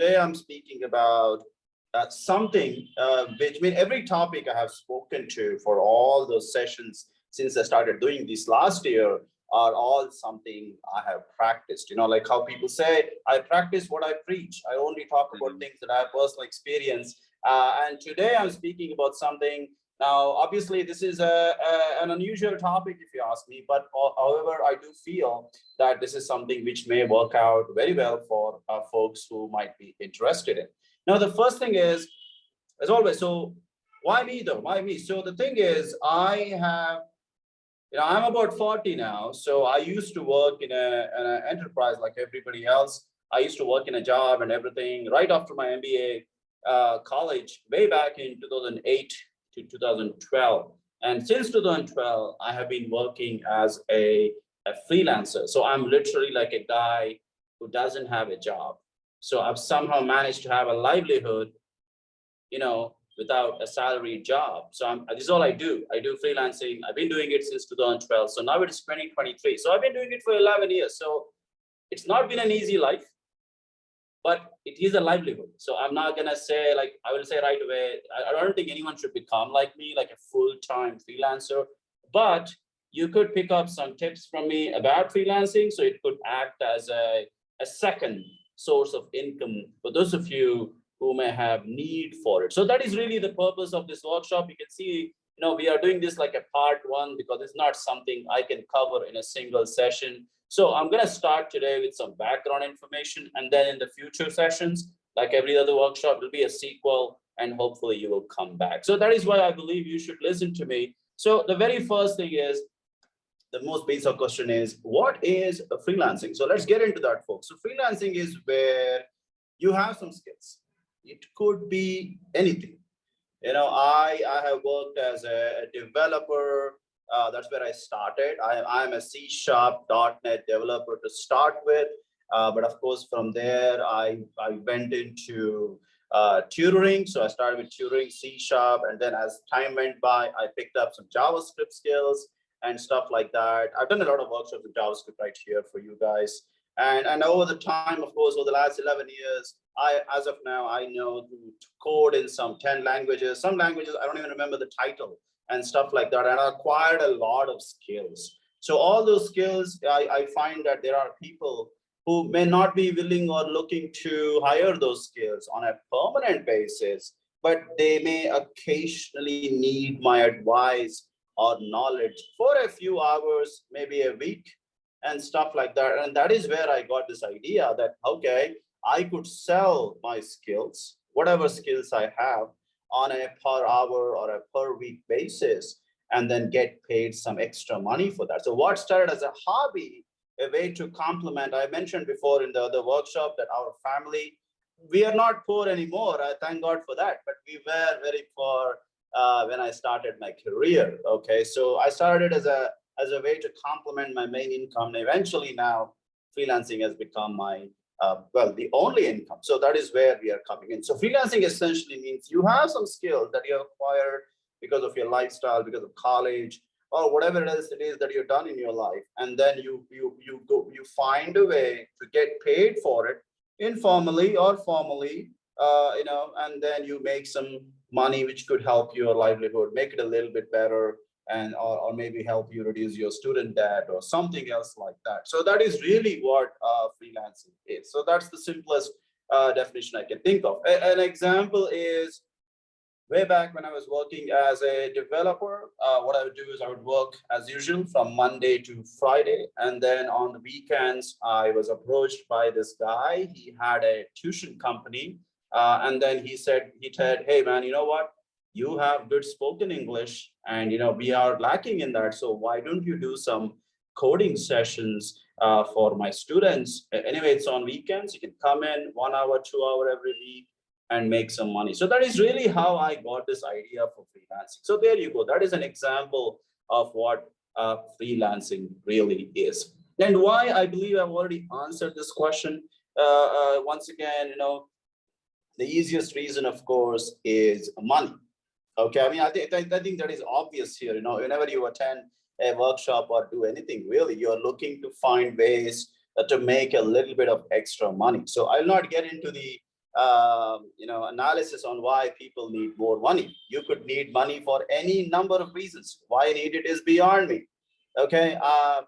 today I'm speaking about something which every topic I have spoken to for all those sessions since I started doing this last year are all something I have practiced. Like how people say, I practice what I preach. I only talk about things that I have personal experience. And today I'm speaking about something. Now, obviously, this is an unusual topic, if you ask me, but however, I do feel that this is something which may work out very well for folks who might be interested in. Now, the first thing is, as always, so why me though? Why me? So the thing is, I'm about 40 now. So I used to work in an enterprise like everybody else. I used to work in a job and everything right after my MBA college, way back in 2008 to 2012. And since 2012, I have been working as a freelancer. So I'm literally like a guy who doesn't have a job. So I've somehow managed to have a livelihood, without a salary job. So this is all I do. I do freelancing. I've been doing it since 2012. So now it's 2023. So I've been doing it for 11 years. So it's not been an easy life, but it is a livelihood. So I'm not gonna say, like, I will say right away, I don't think anyone should become like me, like a full-time freelancer, but you could pick up some tips from me about freelancing. So it could act as a second source of income for those of you who may have need for it. So that is really the purpose of this workshop. You can see, we are doing this like a part one because it's not something I can cover in a single session. So I'm going to start today with some background information, and then in the future sessions, like every other workshop, will be a sequel, and hopefully you will come back. So that is why I believe you should listen to me. So the very first thing is, the most basic question is, what is freelancing? So let's get into that, folks. So freelancing is where you have some skills. It could be anything. I have worked as a developer. That's where I started. I'm a C#.NET developer to start with. But of course, from there, I went into tutoring. So I started with tutoring, C#, and then as time went by, I picked up some JavaScript skills and stuff like that. I've done a lot of workshops with JavaScript right here for you guys. And over the time, of course, over the last 11 years, as of now, I know to code in some 10 languages. Some languages, I don't even remember the title and stuff like that. And I acquired a lot of skills. So all those skills, I find that there are people who may not be willing or looking to hire those skills on a permanent basis, but they may occasionally need my advice or knowledge for a few hours, maybe a week, and stuff like that. And that is where I got this idea that, okay, I could sell my skills, whatever skills I have, on a per hour or a per week basis, and then get paid some extra money for that. So what started as a hobby, a way to complement, I mentioned before in the other workshop that our family, we are not poor anymore. I thank God for that, but we were very poor when I started my career. Okay, so I started as a way to complement my main income. And eventually now freelancing has become my the only income. So that is where we are coming in. So freelancing essentially means you have some skills that you acquired because of your lifestyle, because of college, or whatever else it is that you've done in your life, and then you find a way to get paid for it, informally or formally, and then you make some money which could help your livelihood, make it a little bit better, and or maybe help you reduce your student debt or something else like that. So that is really what freelancing is. So that's the simplest definition I can think of. An example is, way back when I was working as a developer, what I would do is I would work as usual from Monday to Friday. And then on the weekends, I was approached by this guy. He had a tuition company. And then he said, hey man, you know what? You have good spoken English, and we are lacking in that. So why don't you do some coding sessions for my students? Anyway, it's on weekends. You can come in 1 hour, 2 hour every week and make some money. So that is really how I got this idea for freelancing. So there you go. That is an example of what freelancing really is. And why I believe I've already answered this question. Once again, the easiest reason, of course, is money. Okay, I mean, I think that is obvious here. Whenever you attend a workshop or do anything, really, you're looking to find ways to make a little bit of extra money. So I'll not get into the analysis on why people need more money. You could need money for any number of reasons. Why you need it is beyond me. Okay,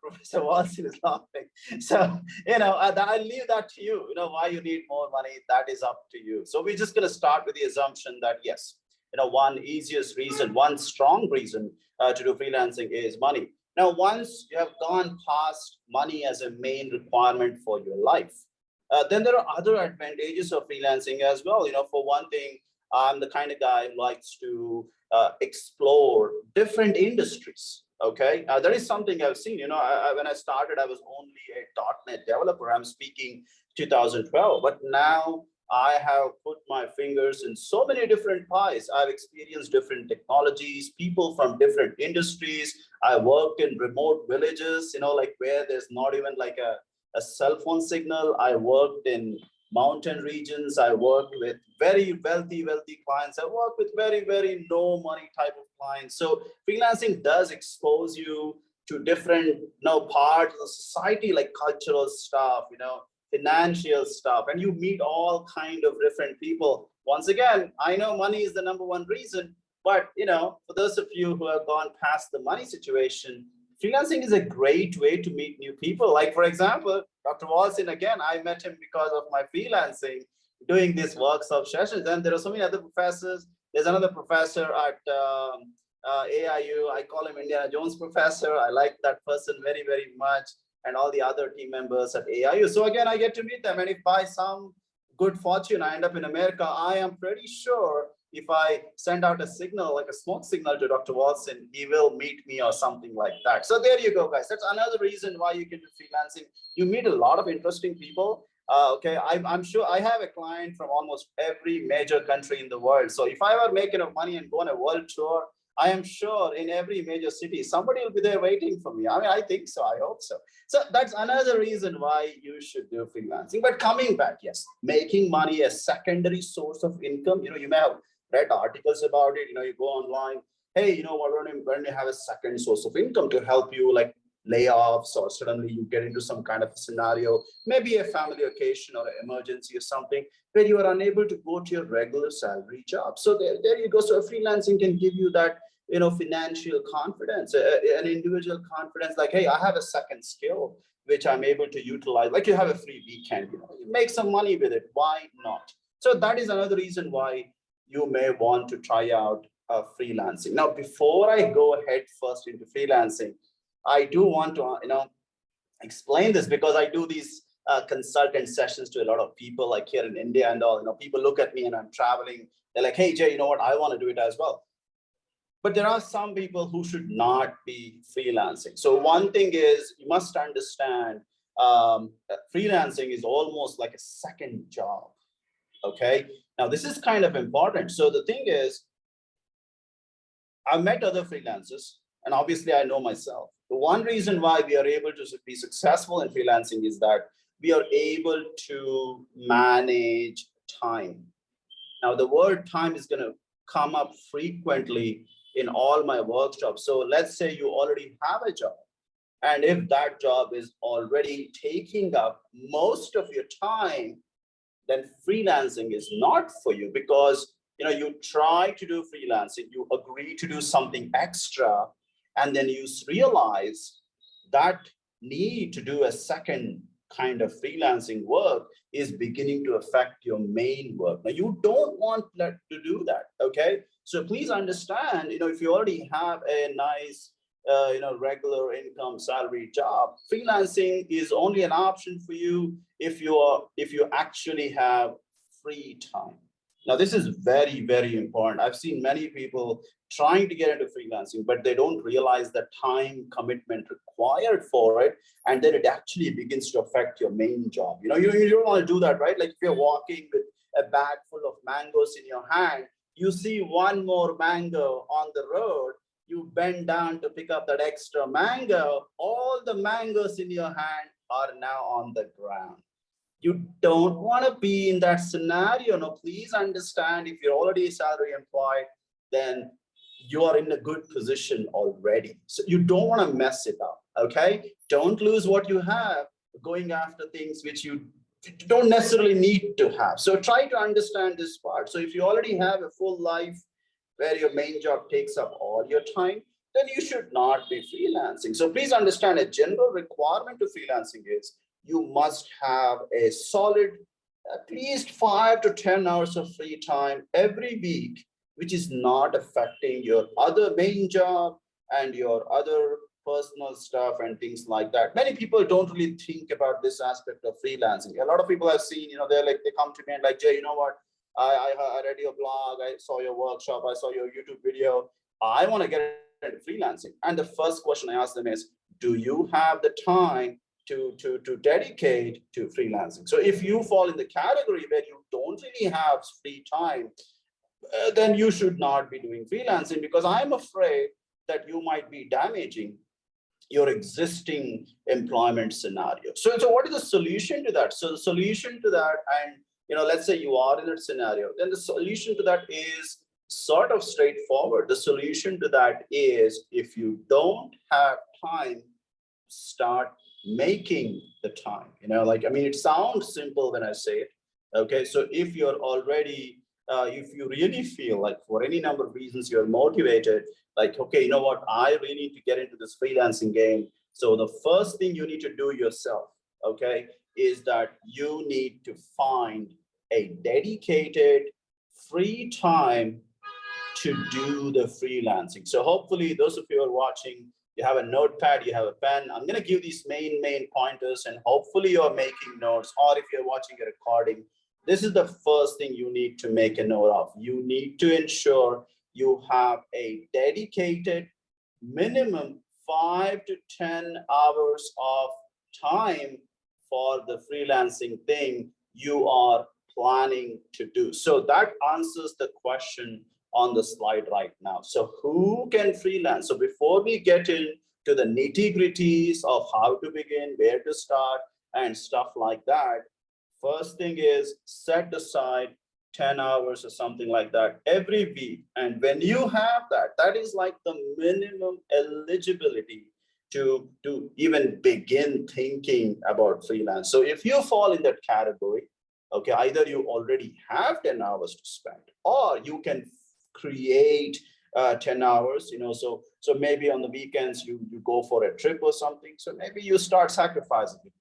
Professor Watson is laughing. So, I'll leave that to you. Why you need more money, that is up to you. So we're just going to start with the assumption that yes, one easiest reason, one strong reason to do freelancing is money. Now, once you have gone past money as a main requirement for your life, then there are other advantages of freelancing as well. For one thing, I'm the kind of guy who likes to explore different industries. Okay, that is something I've seen. When I started, I was only a .NET developer. I'm speaking 2012, but now I have put my fingers in so many different pies. I've experienced different technologies, people from different industries. I worked in remote villages, like where there's not even like a cell phone signal. I worked in mountain regions. I worked with very wealthy clients. I worked with very no money type of clients. So freelancing does expose you to different parts of the society, like cultural stuff, financial stuff, and you meet all kind of different people. Once again, I know money is the number one reason, but for those of you who have gone past the money situation, freelancing is a great way to meet new people. Like, for example, Dr. Watson, again, I met him because of my freelancing, doing these workshop sessions. And there are so many other professors. There's another professor at AIU. I call him Indiana Jones professor. I like that person very much, and all the other team members at AIU. So again, I get to meet them. And if by some good fortune I end up in America, I am pretty sure if I send out a signal, like a smoke signal to Dr. Watson, he will meet me or something like that. So there you go, guys. That's another reason why you can do freelancing. You meet a lot of interesting people. Okay, I'm sure I have a client from almost every major country in the world. So if I ever make enough money and go on a world tour, I am sure in every major city, somebody will be there waiting for me. I mean, I think so. I hope so. So that's another reason why you should do freelancing. But coming back, yes, making money a secondary source of income. You may have read articles about it. You go online. Hey, when you have a second source of income to help you, like layoffs, or suddenly you get into some kind of a scenario, maybe a family occasion or an emergency or something, where you are unable to go to your regular salary job. So there you go. So freelancing can give you that, financial confidence, an individual confidence, like, hey, I have a second skill which I'm able to utilize. Like you have a free weekend, you make some money with it. Why not? So that is another reason why you may want to try out freelancing. Now, before I go ahead first into freelancing, I do want to, explain this, because I do these consultant sessions to a lot of people, like here in India and all. People look at me and I'm traveling. They're like, hey, Jay, you know what? I want to do it as well. But there are some people who should not be freelancing. So one thing is, you must understand, freelancing is almost like a second job. Okay. Now, this is kind of important. So the thing is, I've met other freelancers, and obviously I know myself. The one reason why we are able to be successful in freelancing is that we are able to manage time. Now, the word time is going to come up frequently in all my workshops. So let's say you already have a job, and if that job is already taking up most of your time, then freelancing is not for you, because you try to do freelancing, you agree to do something extra, and then you realize that need to do a second kind of freelancing work is beginning to affect your main work. Now, you don't want to do that. Okay, so please understand, if you already have a nice regular income salary job, freelancing is only an option for you if you actually have free time. Now, this is very important. I've seen many people trying to get into freelancing, but they don't realize the time commitment required for it, and then it actually begins to affect your main job. You don't want to do that, right? Like if you're walking with a bag full of mangoes in your hand, you see one more mango on the road, you bend down to pick up that extra mango, all the mangoes in your hand are now on the ground. You don't want to be in that scenario. No, please understand, if you're already salary employed, then you are in a good position already. So you don't want to mess it up, okay? Don't lose what you have going after things which you don't necessarily need to have. So try to understand this part. So if you already have a full life where your main job takes up all your time, then you should not be freelancing. So please understand, a general requirement to freelancing is you must have a solid at least 5 to 10 hours of free time every week, which is not affecting your other main job and your other personal stuff and things like that. Many people don't really think about this aspect of freelancing. A lot of people I've seen, they're like, they come to me and like, Jay, you know what? I read your blog, I saw your workshop, I saw your YouTube video. I want to get into freelancing. And the first question I ask them is, do you have the time to dedicate to freelancing? So if you fall in the category where you don't really have free time, then you should not be doing freelancing, because I'm afraid that you might be damaging your existing employment scenario. So what is the solution to that? So the solution to that, and let's say you are in a scenario, then the solution to that is sort of straightforward. The solution to that is, if you don't have time, start making the time. It sounds simple when I say it. Okay, so if you're already if you really feel like for any number of reasons you're motivated, like, okay, you know what, I really need to get into this freelancing game. So the first thing you need to do yourself, okay, is that you need to find a dedicated free time to do the freelancing. So hopefully those of you who are watching, you have a notepad, you have a pen. I'm going to give these main pointers, and hopefully you're making notes, or if you're watching a recording, this is the first thing you need to make a note of. You need to ensure you have a dedicated minimum 5 to 10 hours of time for the freelancing thing you are planning to do. So that answers the question on the slide right now. So who can freelance? So before we get into the nitty-gritties of how to begin, where to start, and stuff like that, first thing is set aside 10 hours or something like that every week. And when you have that, that is like the minimum eligibility to even begin thinking about freelance. So if you fall in that category, okay, either you already have 10 hours to spend, or you can create 10 hours, so maybe on the weekends you go for a trip or something. So maybe you start sacrificing it,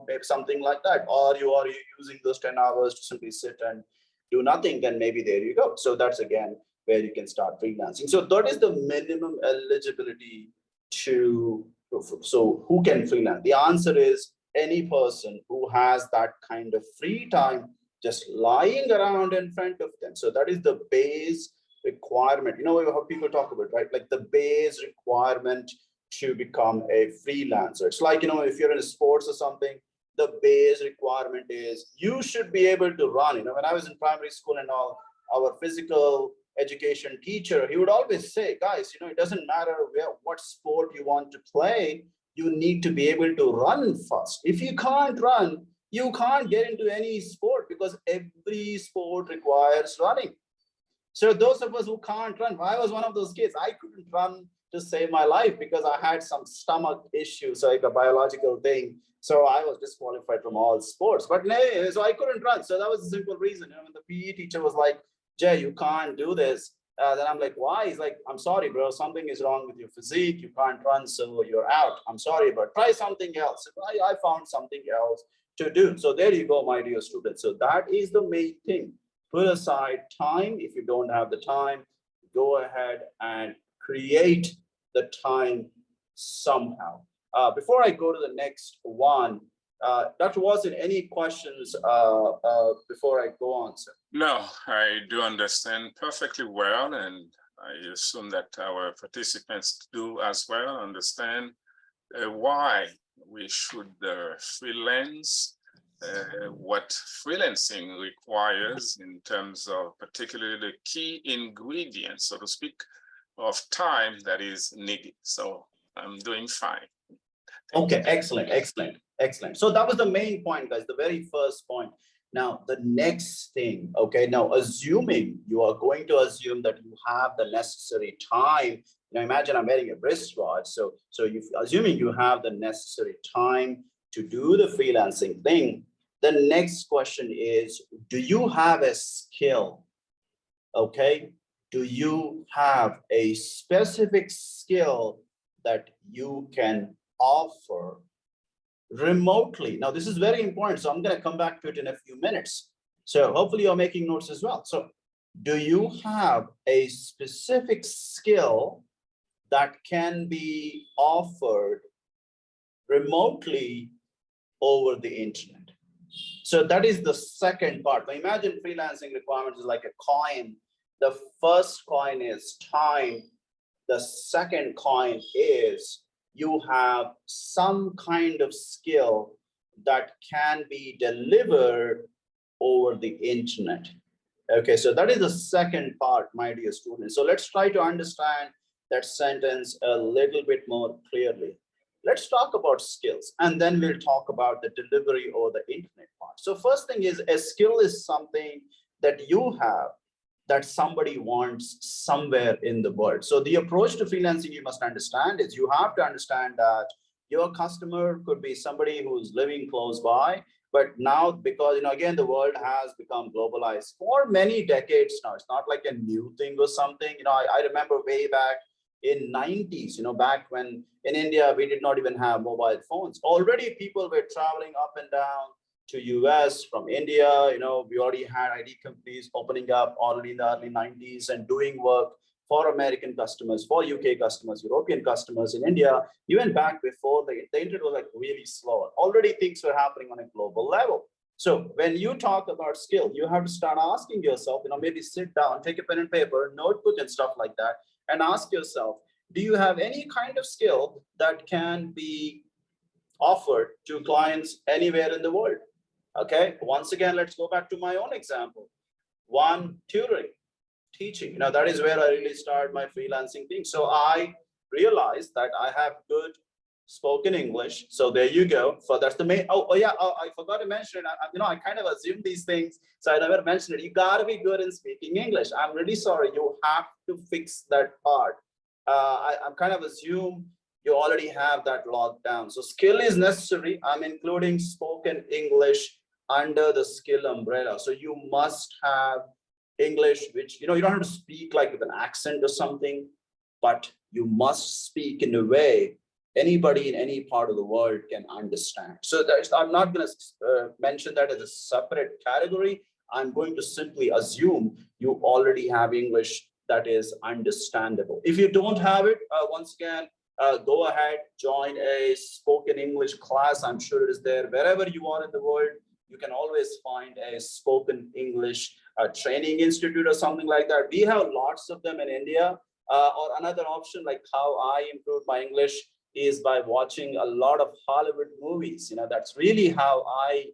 maybe something like that, or you are using those 10 hours to simply sit and do nothing, then maybe there you go. So that's again where you can start freelancing. So that is the minimum eligibility so who can freelance? The answer is any person who has that kind of free time just lying around in front of them. So that is the base requirement. How people talk about, right? Like the base requirement to become a freelancer. It's like, if you're in sports or something, the base requirement is you should be able to run. When I was in primary school and all, our physical education teacher, he would always say, guys, it doesn't matter what sport you want to play, you need to be able to run first. If you can't run, you can't get into any sport, because every sport requires running. So those of us who can't run, I was one of those kids. I couldn't run to save my life because I had some stomach issues, like a biological thing. So I was disqualified from all sports. But so I couldn't run. So that was a simple reason. When the PE teacher was like, Jay, you can't do this. Then I'm like, why? He's like, I'm sorry, bro. Something is wrong with your physique. You can't run, so you're out. I'm sorry, but try something else. So I found something else to do. So there you go, my dear students. So that is the main thing. Put aside time. If you don't have the time, go ahead and create the time somehow. Before I go to the next one, Dr. Watson, any questions before I go on, sir? No, I do understand perfectly well, and I assume that our participants do as well understand why we should freelance, what freelancing requires in terms of particularly the key ingredients, so to speak, of time that is needed. So I'm doing fine. Okay, excellent. So that was the main point, guys, the very first point. Now, the next thing, okay, now assuming you are going to assume that you have the necessary time. Imagine I'm wearing a wristwatch. So assuming you have the necessary time to do the freelancing thing, The next question is, do you have a skill? Okay, do you have a specific skill that you can offer remotely? Now, this is very important, so I'm going to come back to it in a few minutes. So hopefully you're making notes as well. So do you have a specific skill that can be offered remotely over the internet? So that is the second part. Now imagine freelancing requirements is like a coin. The first coin is time. The second coin is you have some kind of skill that can be delivered over the internet. Okay, so that is the second part, my dear students. So let's try to understand that sentence a little bit more clearly. Let's talk about skills, and then we'll talk about the delivery over the internet part. So first thing is, a skill is something that you have that somebody wants somewhere in the world. So the approach to freelancing you must understand is you have to understand that your customer could be somebody who's living close by, but now, because again, the world has become globalized for many decades now. It's not like a new thing or something. I remember way back in 90s, back when in India we did not even have mobile phones. Already people were traveling up and down to US from India. We already had IT companies opening up already in the early 90s and doing work for American customers, for UK customers, European customers in India. Even back before the internet was like really slow. Already things were happening on a global level. So when you talk about skill, you have to start asking yourself, maybe sit down, take a pen and paper, notebook and stuff like that, and ask yourself, do you have any kind of skill that can be offered to clients anywhere in the world? Okay, once again, let's go back to my own example. One, tutoring, teaching. That is where I really started my freelancing thing. So I realized that I have good spoken English. So there you go. So that's the main. I forgot to mention it. I kind of assume these things, so I never mentioned it. You gotta be good in speaking English. I'm really sorry. You have to fix that part. I'm kind of assume you already have that locked down. So skill is necessary. I'm including spoken English under the skill umbrella. So you must have English, which you don't have to speak like with an accent or something, but you must speak in a way anybody in any part of the world can understand. So I'm not going to mention that as a separate category. I'm going to simply assume you already have English that is understandable. If you don't have it, once again, go ahead, join a spoken English class. I'm sure it is there wherever you are in the world. You can always find a spoken English training institute or something like that. We have lots of them in India. Or another option, like how I improved my English, is by watching a lot of Hollywood movies. That's really how I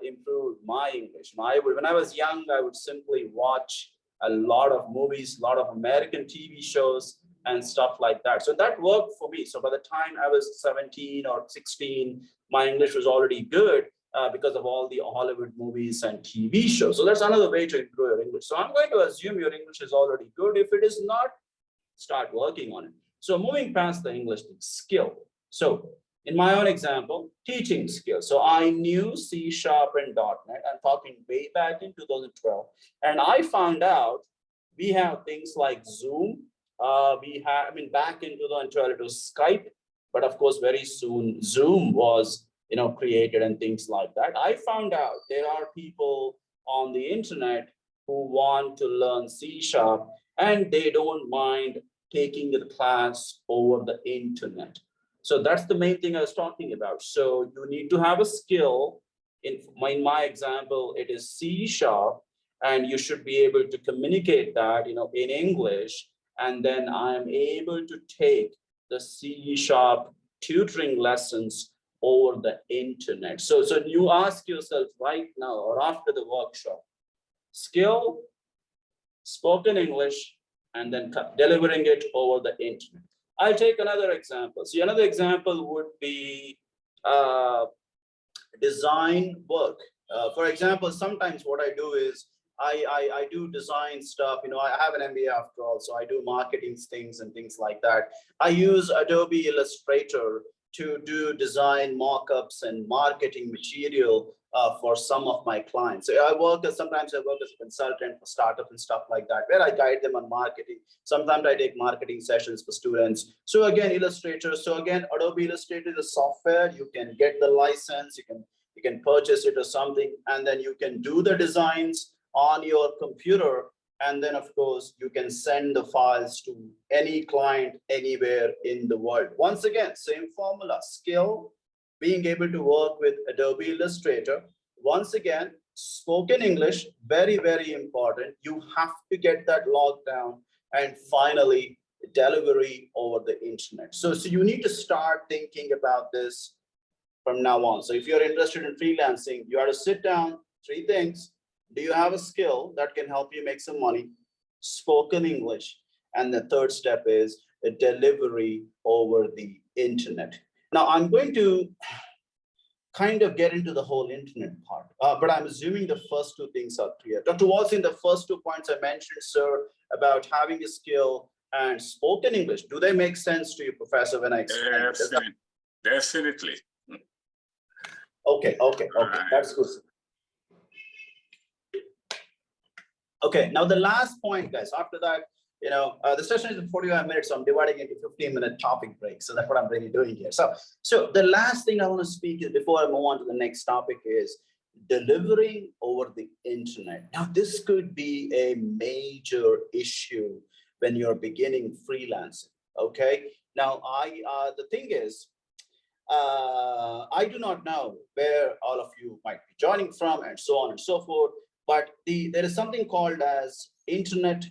improved my English. When I was young, I would simply watch a lot of movies, a lot of American TV shows and stuff like that. So that worked for me. So by the time I was 17 or 16, my English was already good because of all the Hollywood movies and TV shows. So that's another way to improve your English. So I'm going to assume your English is already good. If it is not, start working on it. So moving past the English skill. So in my own example, teaching skills. So I knew C# and .NET. I'm talking way back in 2012. And I found out we have things like Zoom. Back in 2012, it was Skype. But of course, very soon, Zoom was created and things like that. I found out there are people on the internet who want to learn C# and they don't mind taking the class over the internet. So that's the main thing I was talking about. So you need to have a skill. In my example, it is C#, and you should be able to communicate that in English. And then I'm able to take the C# tutoring lessons over the internet. So you ask yourself right now or after the workshop, skill, spoken English, and then delivering it over the internet. I'll take another example. See, another example would be design work. For example, sometimes what I do is I do design stuff. I have an MBA after all, so I do marketing things and things like that. I use Adobe Illustrator to do design mock-ups and marketing material for some of my clients. So sometimes I work as a consultant for startups and stuff like that, where I guide them on marketing. Sometimes I take marketing sessions for students. So again, Illustrator. So again, Adobe Illustrator is a software. You can get the license, you can purchase it or something, and then you can do the designs on your computer. And then of course, you can send the files to any client anywhere in the world. Once again, same formula, skill, being able to work with Adobe Illustrator. Once again, spoken English, very, very important. You have to get that locked down. And finally, delivery over the internet. So you need to start thinking about this from now on. So if you're interested in freelancing, you have to sit down, 3 things. Do you have a skill that can help you make some money? Spoken English. And the third step is the delivery over the internet. Now I'm going to kind of get into the whole internet part, but I'm assuming the first 2 things are clear. Dr. Watson, the first 2 points I mentioned, sir, about having a skill and spoken English, do they make sense to you, Professor, when I explain it? Definitely. Okay, that's good. Okay, now the last point, guys, after that, the session is 45 minutes, so I'm dividing it into 15-minute topic breaks. So that's what I'm really doing here. So the last thing I want to speak is, before I move on to the next topic, is delivering over the internet. Now, this could be a major issue when you're beginning freelancing, okay? Now, the thing is, I do not know where all of you might be joining from and so on and so forth, but there is something called as internet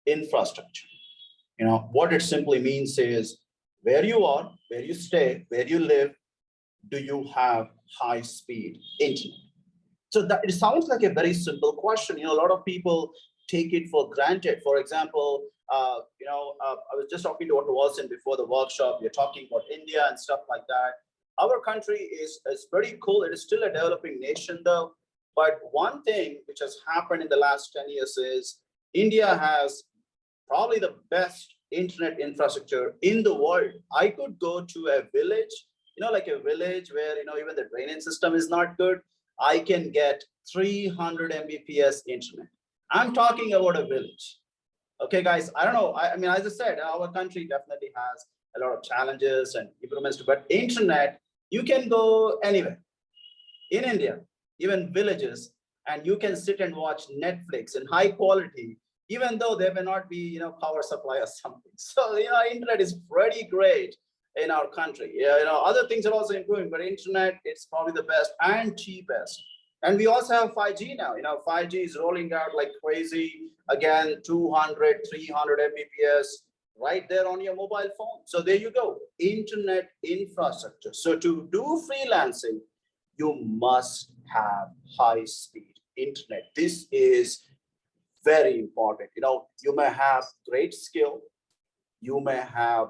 infrastructure. What it simply means is, where you are, where you stay, where you live, do you have high-speed internet? So that it sounds like a very simple question. A lot of people take it for granted. For example, I was just talking to Dr. Watson before the workshop. We're talking about India and stuff like that. Our country is pretty cool. It is still a developing nation, though. But one thing which has happened in the last 10 years is India has probably the best internet infrastructure in the world. I could go to a village, like a village where, even the drainage system is not good. I can get 300 Mbps internet. I'm talking about a village. Okay, guys, I don't know. I mean, as I said, our country definitely has a lot of challenges and improvements, but internet, you can go anywhere in India, even villages, and you can sit and watch Netflix in high quality, even though there may not be, power supply or something. So, internet is pretty great in our country. Other things are also improving, but internet, it's probably the best and cheapest. And we also have 5G now. 5G is rolling out like crazy. Again, 200, 300 Mbps right there on your mobile phone. So there you go, internet infrastructure. So to do freelancing, you must have high-speed internet. This is very important. You may have great skill, you may have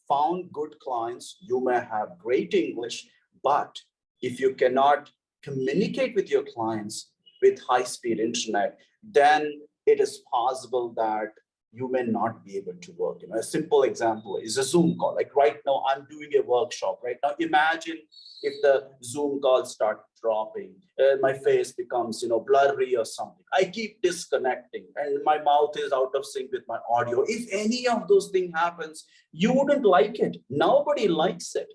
found good clients, you may have great English, but if you cannot communicate with your clients with high-speed internet, then it is possible that you may not be able to work. A simple example is a Zoom call. Like right now, I'm doing a workshop. Right now, imagine if the Zoom calls start dropping, my face becomes, blurry or something. I keep disconnecting, and my mouth is out of sync with my audio. If any of those things happens, you wouldn't like it. Nobody likes it.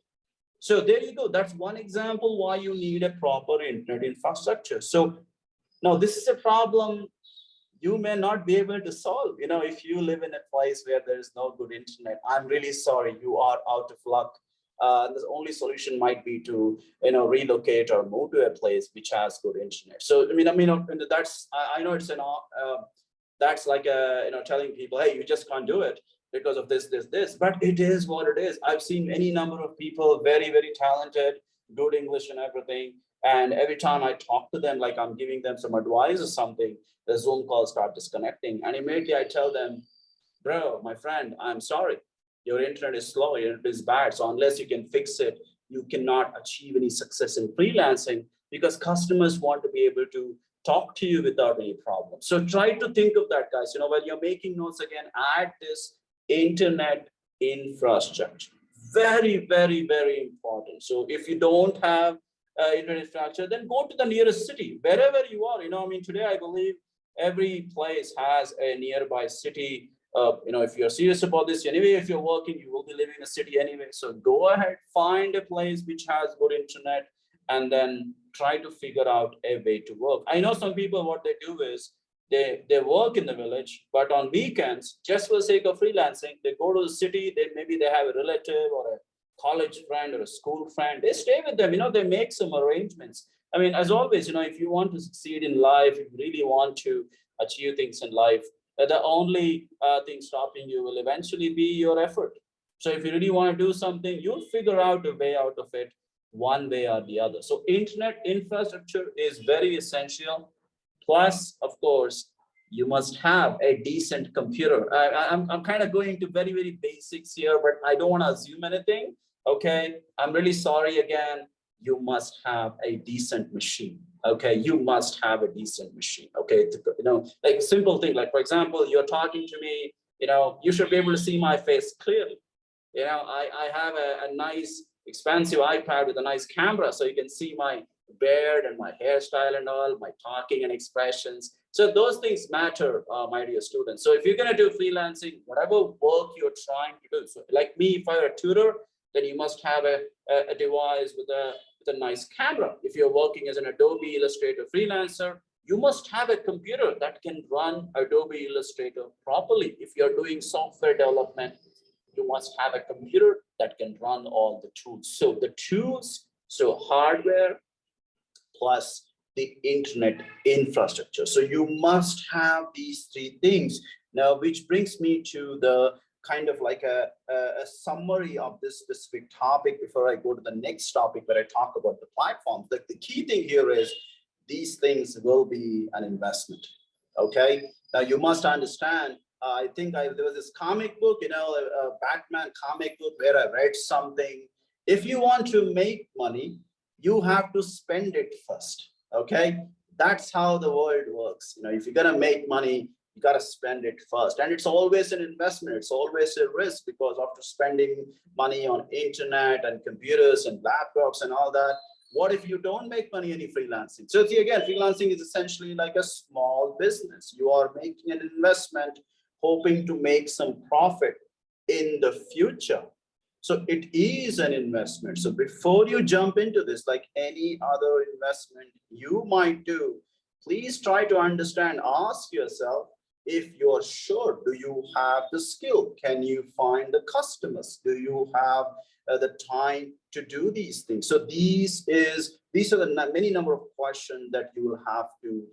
So there you go. That's one example why you need a proper internet infrastructure. So now this is a problem you may not be able to solve. If you live in a place where there is no good internet, I'm really sorry, you are out of luck. The only solution might be to relocate or move to a place which has good internet. So that's, I know it's that's like telling people, hey, you just can't do it because of this, but it is what it is. I've seen any number of people, very, very talented, good English and everything. And every time I talk to them, like I'm giving them some advice or something, the Zoom calls start disconnecting. And immediately I tell them, bro, my friend, I'm sorry. Your internet is slow, your internet is bad. So unless you can fix it, you cannot achieve any success in freelancing, because customers want to be able to talk to you without any problem. So try to think of that, guys. While you're making notes again, add this internet infrastructure. very, very, very important. So if you don't have internet infrastructure, then go to the nearest city, wherever you are. I mean, today I believe every place has a nearby city. If you're serious about this, anyway, if you're working, you will be living in a city anyway. So go ahead, find a place which has good internet, and then try to figure out a way to work. I know some people, what they do is they work in the village, but on weekends, just for the sake of freelancing, they go to the city. Maybe they have a relative or a college friend or a school friend. They stay with them. They make some arrangements. I mean, as always, if you want to succeed in life, if you really want to achieve things in life, the only thing stopping you will eventually be your effort. So if you really want to do something, you'll figure out a way out of it, one way or the other. So internet infrastructure is very essential. Plus, of course, you must have a decent computer. I'm kind of going to very, very basics here, but I don't want to assume anything. Okay, I'm really sorry again. You must have a decent machine. Okay, you must have a decent machine. Okay, like simple thing, like for example, you're talking to me, you should be able to see my face clearly. I have a nice expensive iPad with a nice camera, so you can see my beard and my hairstyle and all, my talking and expressions. So those things matter, my dear students. So if you're going to do freelancing, whatever work you're trying to do, so like me, if I'm a tutor, then you must have a device with a nice camera. If you're working as an Adobe Illustrator freelancer, you must have a computer that can run Adobe Illustrator properly. If you're doing software development, you must have a computer that can run all the tools. So the tools, so hardware plus the internet infrastructure. So you must have these three things. Now, which brings me to the kind of like a summary of this specific topic before I go to the next topic where I talk about the platforms. The key thing here is these things will be an investment. Okay. Now you must understand. I think there was this comic book, a Batman comic book where I read something. If you want to make money, you have to spend it first. Okay. That's how the world works. If you're going to make money, you got to spend it first. And it's always an investment. It's always a risk, because after spending money on internet and computers and laptops and all that, what if you don't make money any freelancing? So see, again, freelancing is essentially like a small business. You are making an investment, hoping to make some profit in the future. So it is an investment. So before you jump into this, like any other investment you might do, please try to understand, ask yourself, if you're sure, do you have the skill? Can you find the customers? Do you have the time to do these things? So these are the many number of questions that you will have to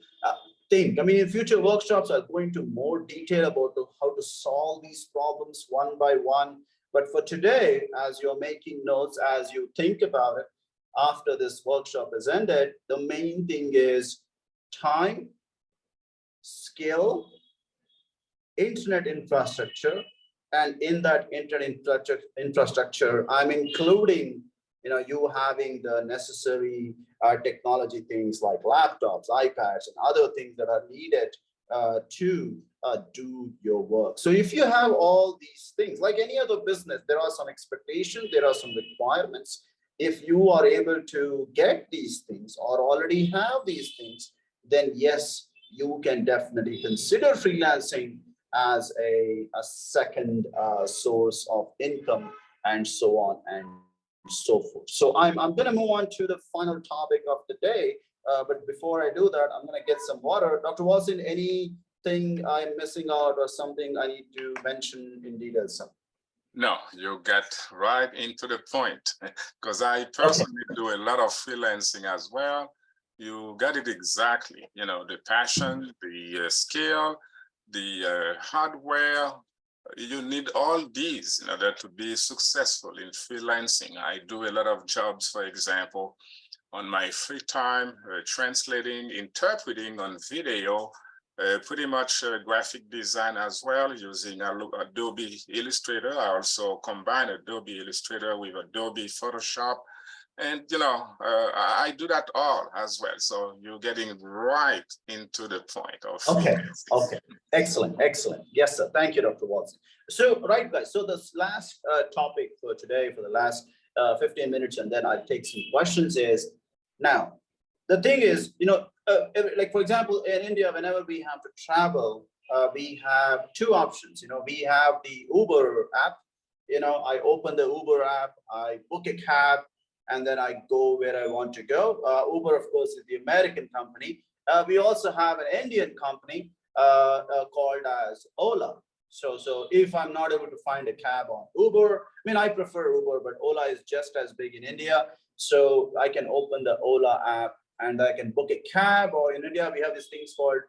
think. I mean, in future workshops, I'll go into more detail about how to solve these problems one by one. But for today, as you're making notes, as you think about it, after this workshop is ended, the main thing is time, skill, internet infrastructure. And in that internet infrastructure, I'm including, you having the necessary technology things like laptops, iPads, and other things that are needed to do your work. So if you have all these things, like any other business, there are some expectations, there are some requirements. If you are able to get these things or already have these things, then yes, you can definitely consider freelancing as a second source of income, and so on and so forth. So I'm going to move on to the final topic of the day. But before I do that, I'm going to get some water. Dr. Watson, anything I'm missing out or something I need to mention in detail? No, you get right into the point, because I personally do a lot of freelancing as well. You got it exactly. The passion, the skill, the hardware. You need all these in order to be successful in freelancing. I do a lot of jobs, for example, on my free time, translating, interpreting on video, pretty much graphic design as well, using Adobe Illustrator. I also combine Adobe Illustrator with Adobe Photoshop And I do that all as well. So you're getting right into the point of Okay, freelancing. okay. Excellent, excellent. Yes, sir. Thank you, Dr. Watson. So, right, guys. So this last topic for today, for the last 15 minutes, and then I'll take some questions is now, the thing is, like for example, in India, whenever we have to travel, we have two options. We have the Uber app. I open the Uber app, I book a cab, and then I go where I want to go. Uber, of course, is the American company. We also have an Indian company called as Ola. So if I'm not able to find a cab on Uber, I mean, I prefer Uber, but Ola is just as big in India. So I can open the Ola app and I can book a cab. Or in India, we have these things called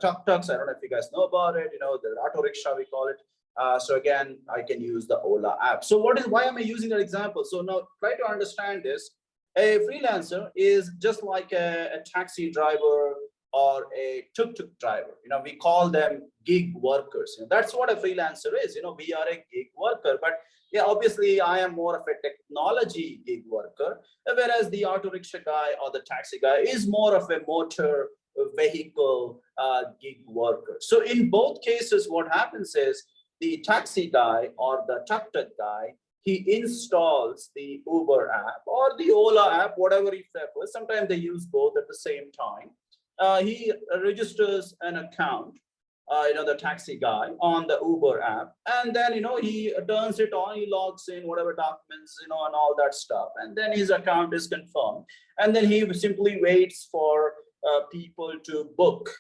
tuk-tuks. I don't know if you guys know about it. The auto rickshaw, we call it. So again, I can use the Ola app. So why am I using that example? So now try to understand this. A freelancer is just like a taxi driver or a tuk-tuk driver. We call them gig workers. That's what a freelancer is. We are a gig worker, but yeah, obviously I am more of a technology gig worker, whereas the auto rickshaw guy or the taxi guy is more of a motor vehicle gig worker. So in both cases, what happens is the taxi guy or the tuk-tuk guy, he installs the Uber app or the Ola app, whatever he prefers. Sometimes they use both at the same time. He registers an account, the taxi guy on the Uber app, and then he turns it on, he logs in whatever documents, and all that stuff, and then his account is confirmed, and then he simply waits for people to book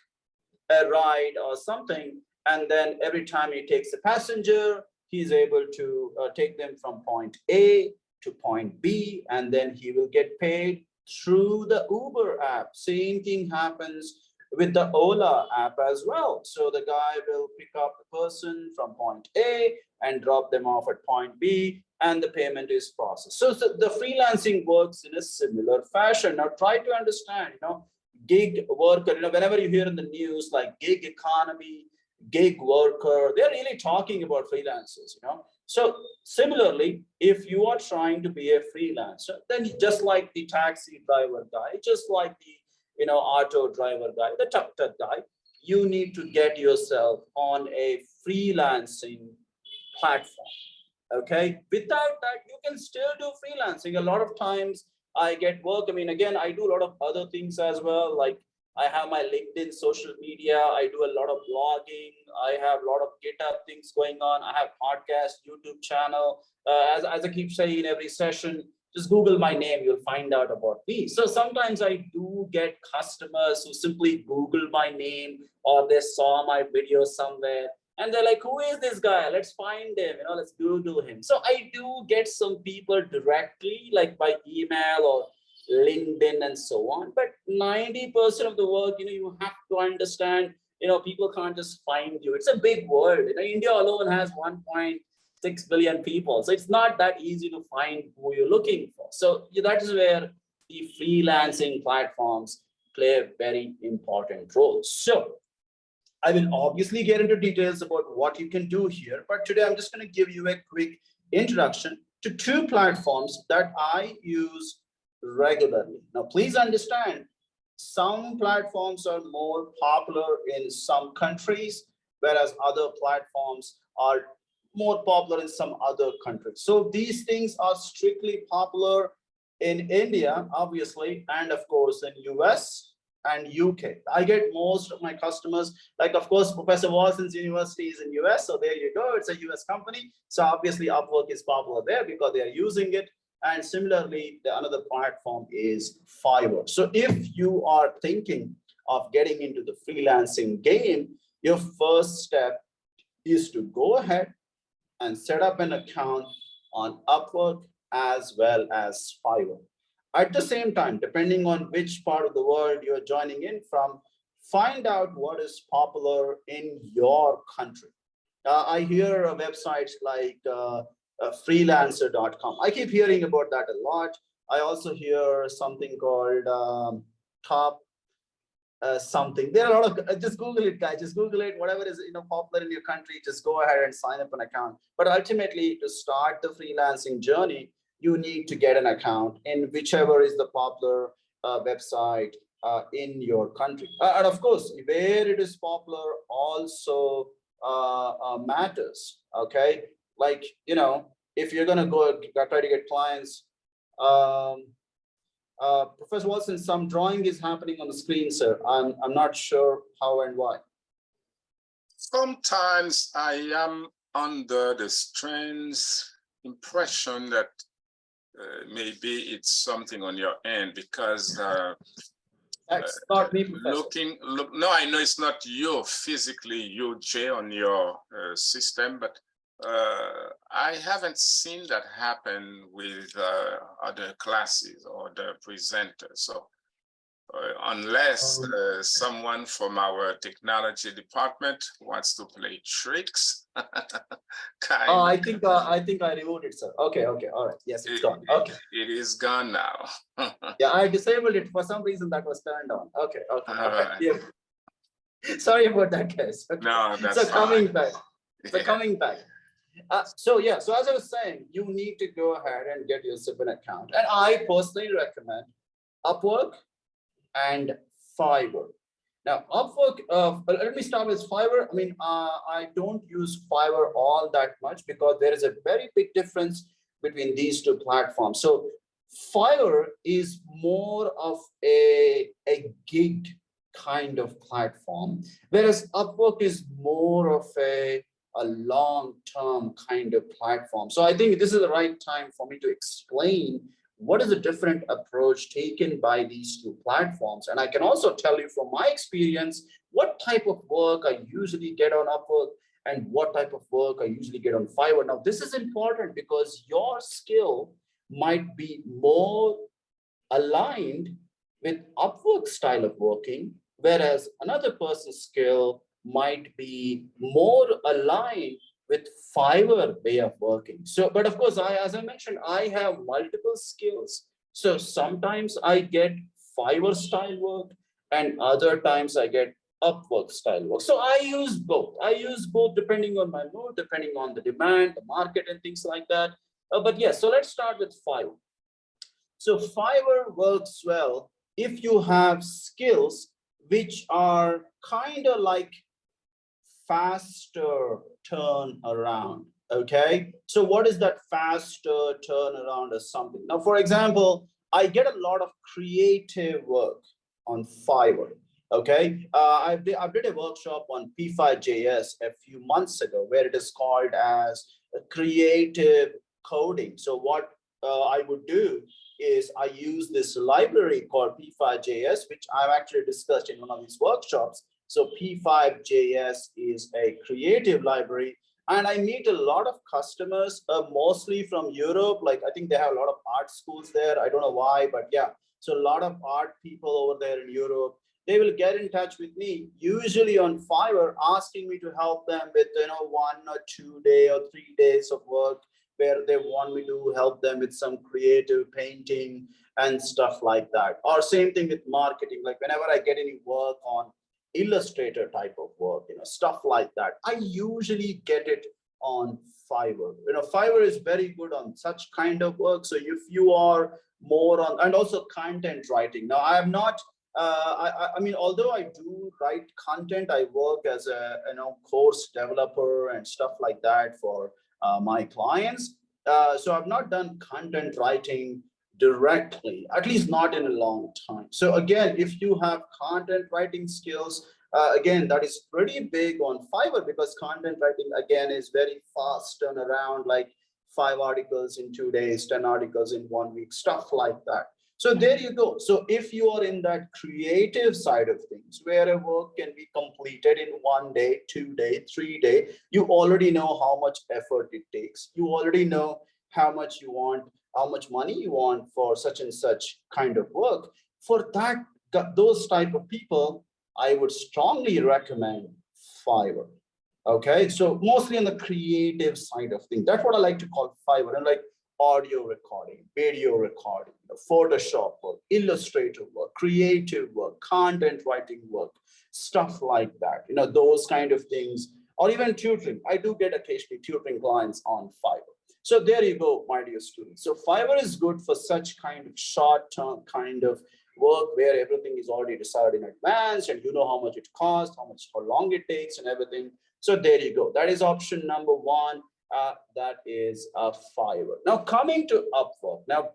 a ride or something, and then every time he takes a passenger, he's able to take them from point A to point B, and then he will get paid through the Uber app. Same thing happens with the Ola app as well. So the guy will pick up the person from point A and drop them off at point B, and the payment is processed. So the freelancing works in a similar fashion. Now try to understand, gig worker, whenever you hear in the news like gig economy, gig worker, they're really talking about freelancers. So similarly, if you are trying to be a freelancer, then just like the taxi driver guy, just like the auto driver guy, the tuk-tuk guy, you need to get yourself on a freelancing platform. Okay, without that, you can still do freelancing. A lot of times I get work. I mean, again, I do a lot of other things as well. Like I have my LinkedIn social media. I do a lot of blogging. I have a lot of GitHub things going on. I have podcast, YouTube channel. As I keep saying in every session, just Google my name, you'll find out about me. So sometimes I do get customers who simply Google my name, or they saw my video somewhere and they're like, who is this guy? Let's find him, let's Google him. So I do get some people directly, like by email or LinkedIn and so on. But 90% of the work, you have to understand, people can't just find you. It's a big world. India alone has 1.6 billion people. So it's not that easy to find who you're looking for. So that is where the freelancing platforms play a very important role. So I will obviously get into details about what you can do here, but today I'm just going to give you a quick introduction to two platforms that I use regularly. Now, please understand, some platforms are more popular in some countries, whereas other platforms are more popular in some other countries. So these things are strictly popular in India, obviously, and of course in US and UK. I get most of my customers, like of course, Professor Watson's university is in US. So there you go, it's a US company. So obviously Upwork is popular there because they are using it. And similarly, the another platform is Fiverr. So if you are thinking of getting into the freelancing game, your first step is to go ahead and set up an account on Upwork as well as Fiverr. At the same time, depending on which part of the world you're joining in from, find out what is popular in your country. I hear websites like freelancer.com. I keep hearing about that a lot. I also hear something called top something. There are a lot of, just Google it, guys. Just Google it, whatever is popular in your country, just go ahead and sign up an account. But ultimately, to start the freelancing journey, you need to get an account in whichever is the popular website in your country. And of course, where it is popular also matters. Okay, like, you know, if you're gonna go try to get clients, Professor Watson, some drawing is happening on the screen, sir. I'm not sure how and why. Sometimes I am under the strange impression that maybe it's something on your end, because That's not me, Professor. no, I know it's not you physically, you, Jay, on your system, but I haven't seen that happen with other classes or the presenters. So unless someone from our technology department wants to play tricks. I think I removed it, sir. Okay, all right. Yes, it's gone. Okay. It is gone now. Yeah, I disabled it for some reason. That was turned on. Okay. All right. Yeah. Sorry about that, guys. Okay. No, that's so coming fine. back. So coming back. So yeah, so as I was saying, you need to go ahead and get yourself an account. And I personally recommend Upwork and Fiverr. Now, Upwork, let me start with Fiverr. I mean, I don't use Fiverr all that much because there is a very big difference between these two platforms. So Fiverr is more of a gig kind of platform, whereas Upwork is more of a long-term kind of platform. So I think this is the right time for me to explain what is the different approach taken by these two platforms. And I can also tell you from my experience, what type of work I usually get on Upwork and what type of work I usually get on Fiverr. Now, this is important because your skill might be more aligned with Upwork style of working, whereas another person's skill might be more aligned with Fiverr way of working. So, but of course, as I mentioned, I have multiple skills. So sometimes I get Fiverr style work and other times I get Upwork style work. So I use both. I use both depending on my mood, depending on the demand, the market and things like that. But yes, so let's start with Fiverr. So Fiverr works well if you have skills which are kind of like faster turnaround. Okay, so what is that faster turnaround or something? Now, for example, I get a lot of creative work on Fiverr. Okay, I did a workshop on P5JS a few months ago where it is called as creative coding. So what I would do is I use this library called P5JS, which I've actually discussed in one of these workshops. So P5JS is a creative library, and I meet a lot of customers, mostly from Europe. Like I think they have a lot of art schools there. I don't know why, but yeah. So a lot of art people over there in Europe, they will get in touch with me, usually on Fiverr, asking me to help them with 1 or 2 day or 3 days of work, where they want me to help them with some creative painting and stuff like that. Or same thing with marketing. Like whenever I get any work on Illustrator type of work, stuff like that, I usually get it on Fiverr. Fiverr is very good on such kind of work. So if you are more on, and also content writing. Now I am not, I mean, although I do write content, I work as a course developer and stuff like that for my clients. So I've not done content writing directly, at least not in a long time. So again, if you have content writing skills, again, that is pretty big on Fiverr, because content writing again is very fast turnaround, like 5 articles in 2 days, 10 articles in 1 week, stuff like that. So there you go. So if you are in that creative side of things, where a work can be completed in 1 day, 2 day, 3 day, you already know how much effort it takes. You already know how much you want, how much money you want for such and such kind of work. For that, those type of people, I would strongly recommend Fiverr. Okay, so mostly on the creative side of things. That's what I like to call Fiverr. And like audio recording, video recording, Photoshop work, Illustrator work, creative work, content writing work, stuff like that. Those kind of things, or even tutoring. I do get occasionally tutoring clients on Fiverr. So there you go, my dear students. So Fiverr is good for such kind of short-term kind of work where everything is already decided in advance and you know how much it costs, how long it takes and everything. So there you go. That is option number one. That is Fiverr. Now coming to Upwork. Now,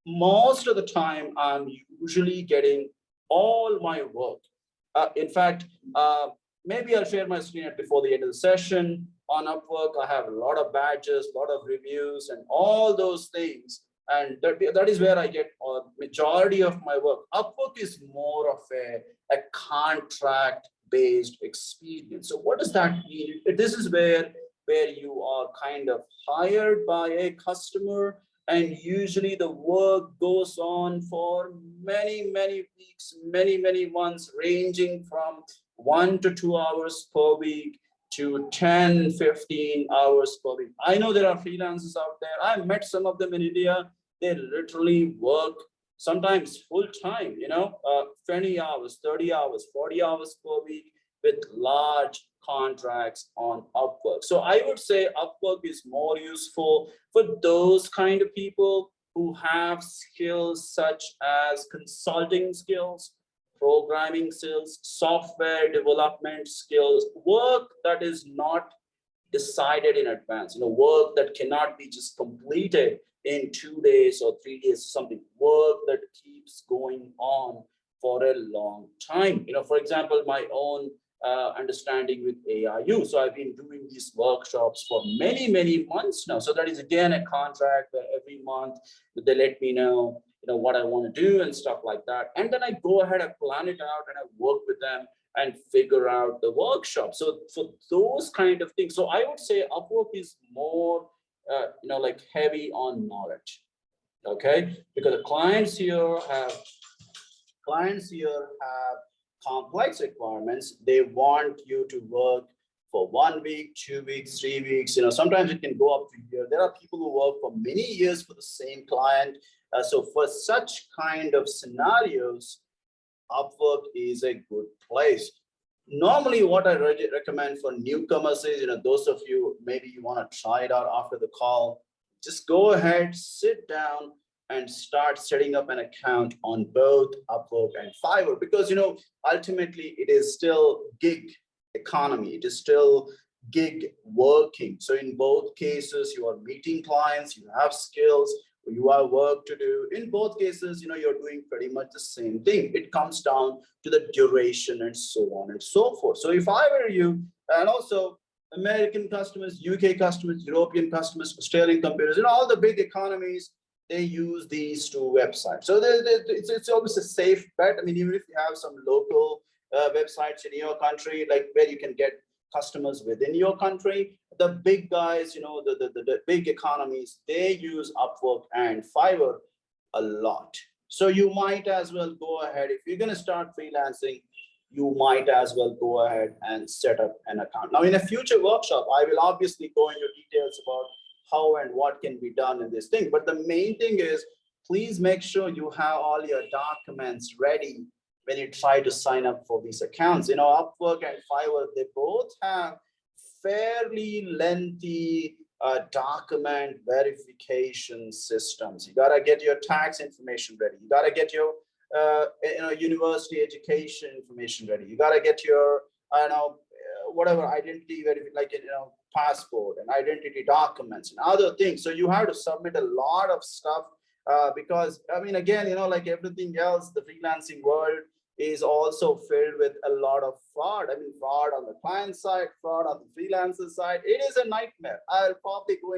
most of the time I'm usually getting all my work. In fact, maybe I'll share my screen before the end of the session. On Upwork, I have a lot of badges, a lot of reviews, and all those things. And that is where I get a majority of my work. Upwork is more of a contract-based experience. So what does that mean? This is where you are kind of hired by a customer, and usually the work goes on for many, many weeks, many, many months, ranging from 1 to 2 hours per week to 10, 15 hours per week. I know there are freelancers out there. I met some of them in India. They literally work sometimes full time, 20 hours, 30 hours, 40 hours per week with large contracts on Upwork. So I would say Upwork is more useful for those kind of people who have skills such as consulting skills, programming skills, software development skills, work that is not decided in advance, work that cannot be just completed in 2 days or 3 days, something, work that keeps going on for a long time. For example, my own understanding with AIU. So I've been doing these workshops for many, many months now. So that is again a contract where every month they let me know, what I want to do and stuff like that. And then I go ahead, I plan it out and I work with them and figure out the workshop. So for those kind of things, so I would say Upwork is more, like heavy on knowledge. Okay, because the clients here have complex requirements. They want you to work for 1 week, 2 weeks, 3 weeks. Sometimes it can go up to a year. There are people who work for many years for the same client. So for such kind of scenarios, Upwork is a good place. Normally, what I recommend for newcomers is, those of you, maybe you want to try it out after the call, just go ahead, sit down and start setting up an account on both Upwork and Fiverr, because, ultimately it is still gig economy. It is still gig working. So in both cases, you are meeting clients, you have skills, you have work to do. In both cases, you're doing pretty much the same thing. It comes down to the duration and so on and so forth. So if I were you, and also American customers, UK customers, European customers, Australian computers, all the big economies, they use these two websites. So it's always a safe bet. I mean, even if you have some local websites in your country, like where you can get customers within your country, the big guys, the big economies, they use Upwork and Fiverr a lot. So you might as well go ahead, if you're going to start freelancing, you might as well go ahead and set up an account. Now, in a future workshop, I will obviously go into details about how and what can be done in this thing. But the main thing is, please make sure you have all your documents ready when you try to sign up for these accounts. Upwork and Fiverr, they both have fairly lengthy document verification systems. You gotta get your tax information ready. You gotta get your university education information ready. You gotta get your whatever identity verification, like passport and identity documents and other things. So you have to submit a lot of stuff because I mean, again, like everything else, the freelancing world is also filled with a lot of fraud. I mean, fraud on the client side, fraud on the freelancer side. It is a nightmare. I'll probably go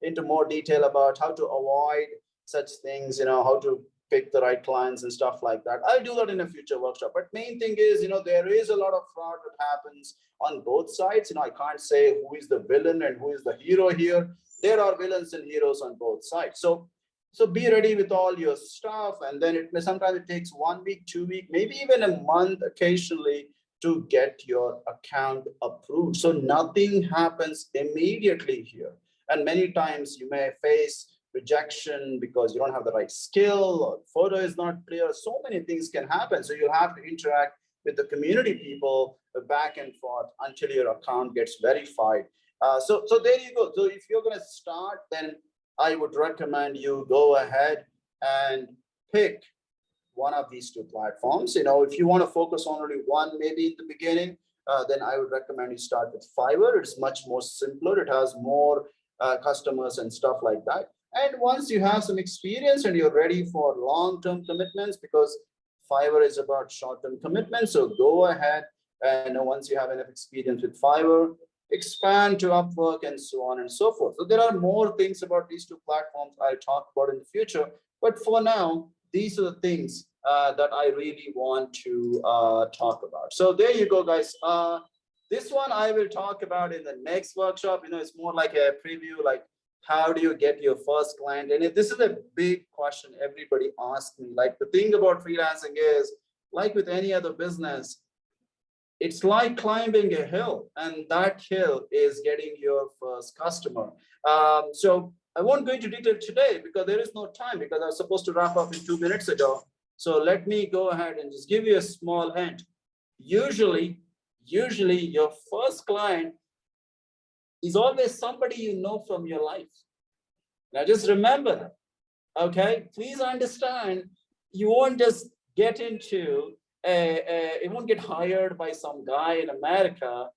into more detail about how to avoid such things, how to pick the right clients and stuff like that. I'll do that in a future workshop. But main thing is, there is a lot of fraud that happens on both sides. I can't say who is the villain and who is the hero here. There are villains and heroes on both sides. So be ready with all your stuff, and then sometimes it takes 1 week, 2 weeks, maybe even a month occasionally to get your account approved. So nothing happens immediately here. And many times you may face rejection because you don't have the right skill or photo is not clear. So many things can happen. So you have to interact with the community people back and forth until your account gets verified So there you go. So if you're going to start, then I would recommend you go ahead and pick one of these two platforms. If you want to focus on only one, maybe in the beginning, then I would recommend you start with Fiverr. It's much more simpler. It has more customers and stuff like that. And once you have some experience and you're ready for long-term commitments, because Fiverr is about short-term commitments, so go ahead and once you have enough experience with Fiverr, expand to Upwork and so on and so forth. So there are more things about these two platforms I'll talk about in the future. But for now, these are the things that I really want to talk about. So there you go, guys. This one I will talk about in the next workshop. It's more like a preview, like how do you get your first client? And this is a big question everybody asks me. Like the thing about freelancing is, like with any other business, it's like climbing a hill, and that hill is getting your first customer. So I won't go into detail today because there is no time, because I was supposed to wrap up in 2 minutes ago. So let me go ahead and just give you a small hint. Usually your first client is always somebody you know from your life. Now just remember that, okay? Please understand, you won't just get into you won't get hired by some guy in America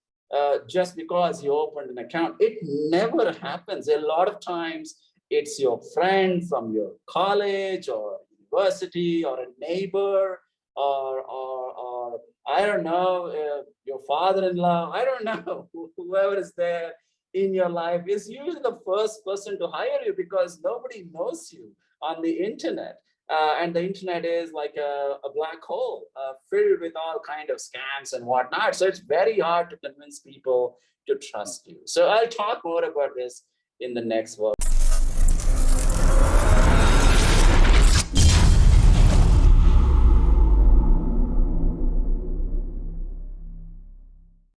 just because you opened an account. It never happens. A lot of times it's your friend from your college or university or a neighbor or I don't know, your father-in-law, I don't know, whoever is there in your life is usually the first person to hire you, because nobody knows you on the internet. And the internet is like a black hole filled with all kind of scams and whatnot. So it's very hard to convince people to trust you. So I'll talk more about this in the next work.